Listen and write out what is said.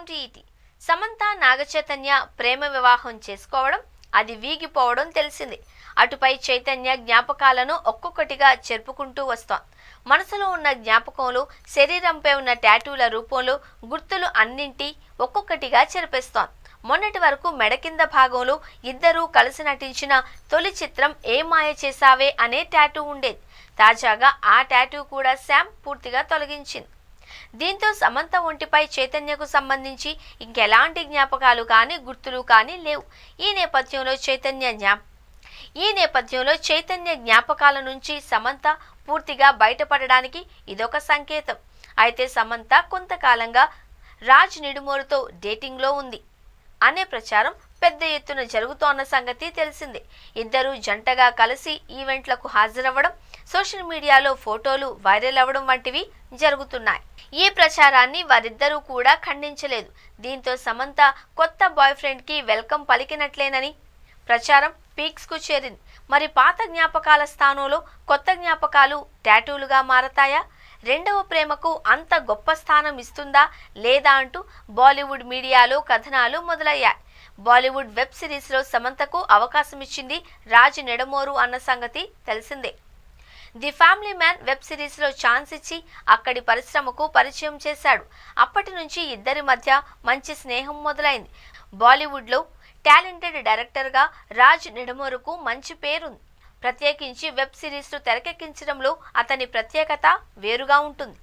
Welcome to ET. Samantha Naga Chaitanya ప్రేమ వివాహం చేసుకోవడం, అది వీగిపోవడం తెలిసింది. అటుపై చైతన్య జ్ఞాపకాలను ఒక్కొక్కటిగా చెరుపుకుంటూ వస్తోంది. మనసులో ఉన్న జ్ఞాపకంలో శరీరంపై ఉన్న టాటూల రూపంలో గుర్తులు అన్నింటి ఒక్కొక్కటిగా చెరిపేస్తోంది. మొన్నటి వరకు మెడ కింద భాగంలో ఇద్దరూ కలిసి నటించిన తొలి చిత్రం ఏ మాయ చేసావే అనే టాటూ ఉండేది. తాజాగా ఆ టాటూ కూడా శామ్ పూర్తిగా తొలగించింది. దీంతో సమంత ఒంటిపై చైతన్యకు సంబంధించి ఇంకెలాంటి జ్ఞాపకాలు కానీ గుర్తులు కానీ లేవు. ఈ నేపథ్యంలో చైతన్య జ్ఞాపకాల నుంచి సమంత పూర్తిగా బయటపడడానికి ఇదొక సంకేతం. అయితే సమంత కొంతకాలంగా రాజ్ నిడుమోరుతో డేటింగ్లో ఉంది అనే ప్రచారం పెద్ద ఎత్తున జరుగుతోన్న సంగతి తెలిసిందే. ఇద్దరు జంటగా కలిసి ఈవెంట్లకు హాజరవ్వడం, సోషల్ మీడియాలో ఫోటోలు వైరల్ అవ్వడం వంటివి జరుగుతున్నాయి. ఈ ప్రచారాన్ని వారిద్దరూ కూడా ఖండించలేదు. దీంతో సమంత కొత్త బాయ్ ఫ్రెండ్ కి వెల్కమ్ పలికినట్లేనని ప్రచారం పీక్స్ కు చేరింది. మరి పాత జ్ఞాపకాల స్థానంలో కొత్త జ్ఞాపకాలు టాటూలుగా మారతాయా? రెండవ ప్రేమకు అంత గొప్ప స్థానం ఇస్తుందా లేదా అంటూ బాలీవుడ్ మీడియాలో కథనాలు మొదలయ్యాయి. బాలీవుడ్ వెబ్ సిరీస్ లో సమంతకు అవకాశం ఇచ్చింది రాజ్ నిడమోరు అన్న సంగతి తెలిసిందే. The family man web series లో ఛాన్స్ ఇచ్చి అక్కడి పరిశ్రమకు పరిచయం చేశాడు. అప్పటి నుంచి ఇద్దరి మధ్య మంచి స్నేహం మొదలైంది. బాలీవుడ్ లో టాలెంటెడ్ డైరెక్టర్ గా రాజ్ నిడమోరుకు మంచి పేరుంది. ప్రత్యేకించి వెబ్ సిరీస్ ను తెరకెక్కించడంలో అతని ప్రత్యేకత వేరుగా ఉంటుంది.